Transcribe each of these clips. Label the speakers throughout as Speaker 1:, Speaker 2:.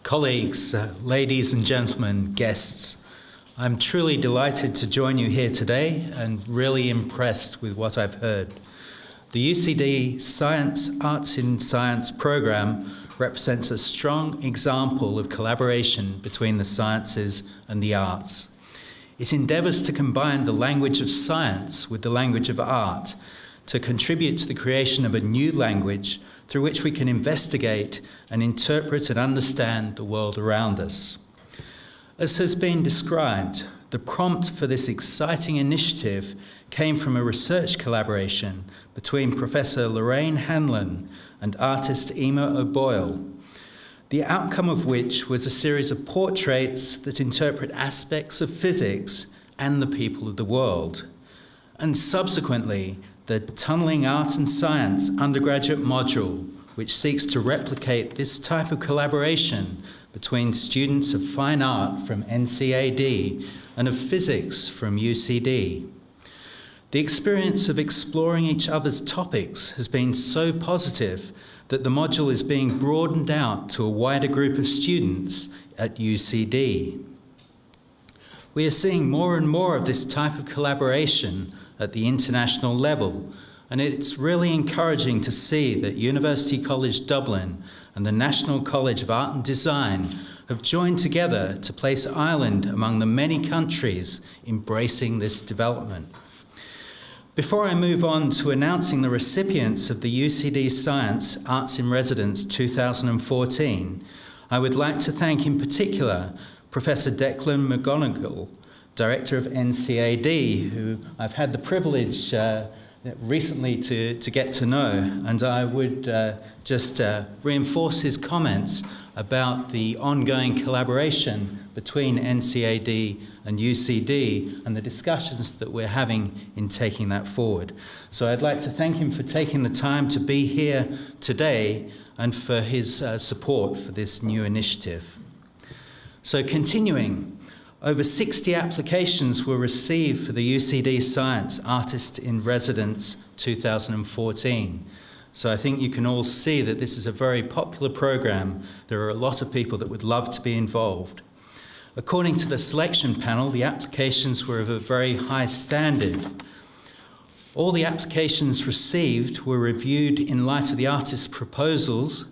Speaker 1: Colleagues, ladies and gentlemen, guests, I'm truly delighted to join you here today and really impressed with what I've heard. The UCD Arts in Science programme represents a strong example of collaboration between the sciences and the arts. It endeavours to combine the language of science with the language of art to contribute to the creation of a new language through which we can investigate and interpret and understand the world around us. As has been described, the prompt for this exciting initiative came from a research collaboration between Professor Lorraine Hanlon and artist Emma O'Boyle, the outcome of which was a series of portraits that interpret aspects of physics and the people of the world, and subsequently the Tunnelling Art and Science undergraduate module, which seeks to replicate this type of collaboration between students of fine art from NCAD and of physics from UCD. The experience of exploring each other's topics has been so positive that the module is being broadened out to a wider group of students at UCD. We are seeing more and more of this type of collaboration at the international level, and it's really encouraging to see that University College Dublin and the National College of Art and Design have joined together to place Ireland among the many countries embracing this development. Before I move on to announcing the recipients of the UCD Science Arts in Residence 2014, I would like to thank in particular Professor Declan McGonigal, Director of NCAD, who I've had the privilege recently to get to know, and I would just reinforce his comments about the ongoing collaboration between NCAD and UCD and the discussions that we're having in taking that forward. So I'd like to thank him for taking the time to be here today and for his support for this new initiative. So continuing, over 60 applications were received for the UCD Science Artist in Residence 2014. So I think you can all see that this is a very popular program. There are a lot of people that would love to be involved. According to the selection panel, the applications were of a very high standard. All the applications received were reviewed in light of the artists' proposals,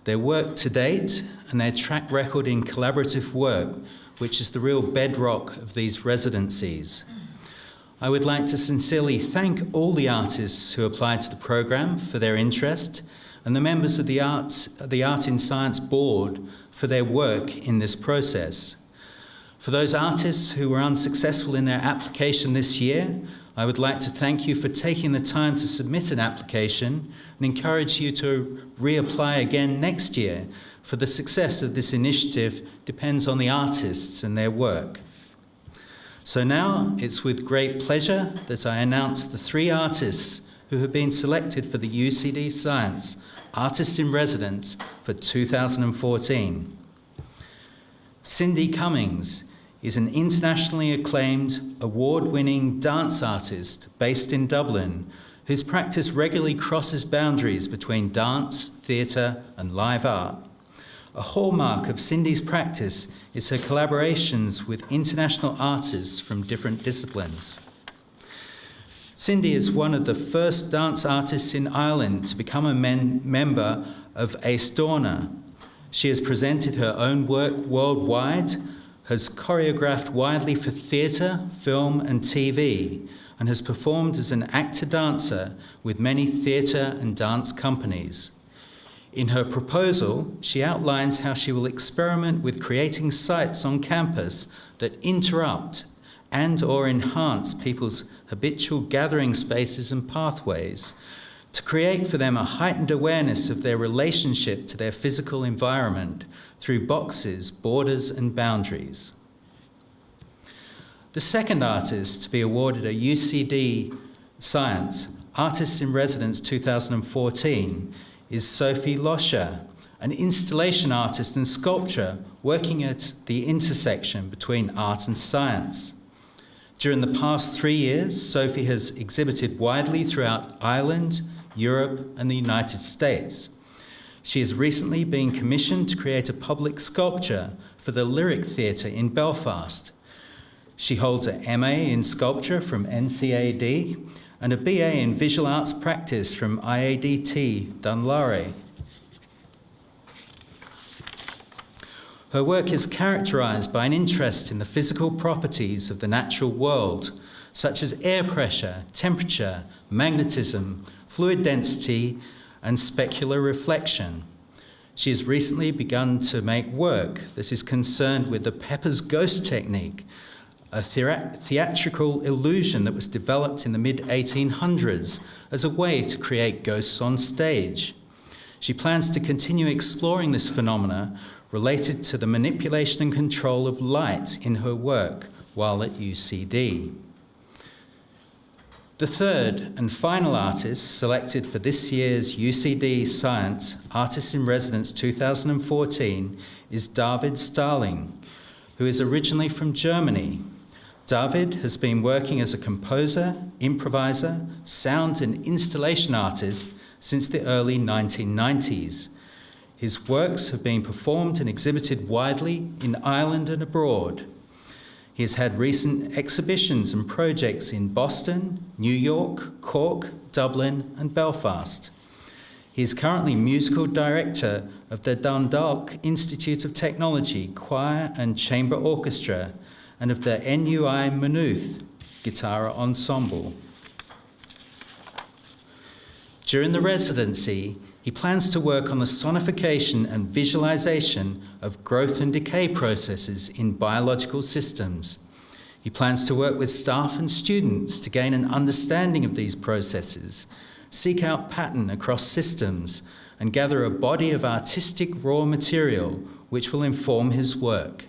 Speaker 1: their work to date, and their track record in collaborative work, which is the real bedrock of these residencies. I would like to sincerely thank all the artists who applied to the programme for their interest and the members of the Art in Science Board for their work in this process. For those artists who were unsuccessful in their application this year, I would like to thank you for taking the time to submit an application and encourage you to reapply again next year, for the success of this initiative depends on the artists and their work. So now it's with great pleasure that I announce the 3 artists who have been selected for the UCD Science Artist in Residence for 2014. Cindy Cummings is an internationally acclaimed, award-winning dance artist based in Dublin, whose practice regularly crosses boundaries between dance, theatre, and live art. A hallmark of Cindy's practice is her collaborations with international artists from different disciplines. Cindy is one of the first dance artists in Ireland to become a member of Aosdána. She has presented her own work worldwide, has choreographed widely for theatre, film and TV, and has performed as an actor-dancer with many theatre and dance companies. In her proposal, she outlines how she will experiment with creating sites on campus that interrupt and/or enhance people's habitual gathering spaces and pathways, to create for them a heightened awareness of their relationship to their physical environment through boxes, borders, and boundaries. The second artist to be awarded a UCD Science Artists in Residence 2014 is Sophie Loscher, an installation artist and sculptor working at the intersection between art and science. During the past 3 years, Sophie has exhibited widely throughout Ireland, Europe, and the United States. She has recently been commissioned to create a public sculpture for the Lyric Theatre in Belfast. She holds a MA in sculpture from NCAD and a BA in visual arts practice from IADT Dunlara. Her work is characterised by an interest in the physical properties of the natural world, such as air pressure, temperature, magnetism, fluid density, and specular reflection. She has recently begun to make work that is concerned with the Pepper's Ghost technique, a theatrical illusion that was developed in the mid-1800s as a way to create ghosts on stage. She plans to continue exploring this phenomena related to the manipulation and control of light in her work while at UCD. The third and final artist selected for this year's UCD Science Artist in Residence 2014 is David Starling, who is originally from Germany. David has been working as a composer, improviser, sound and installation artist since the early 1990s. His works have been performed and exhibited widely in Ireland and abroad. He has had recent exhibitions and projects in Boston, New York, Cork, Dublin, and Belfast. He is currently musical director of the Dundalk Institute of Technology Choir and Chamber Orchestra and of the NUI Maynooth Guitar Ensemble. During the residency, he plans to work on the sonification and visualization of growth and decay processes in biological systems. He plans to work with staff and students to gain an understanding of these processes, seek out pattern across systems, and gather a body of artistic raw material which will inform his work.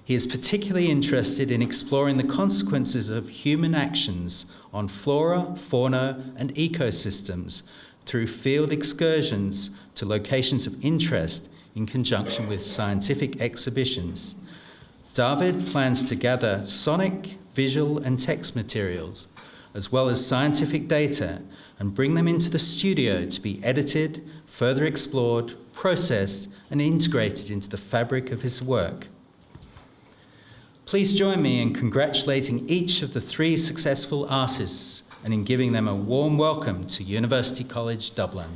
Speaker 1: He is particularly interested in exploring the consequences of human actions on flora, fauna, and ecosystems through field excursions to locations of interest in conjunction with scientific exhibitions. David plans to gather sonic, visual, and text materials, as well as scientific data, and bring them into the studio to be edited, further explored, processed, and integrated into the fabric of his work. Please join me in congratulating each of the 3 successful artists and in giving them a warm welcome to University College Dublin.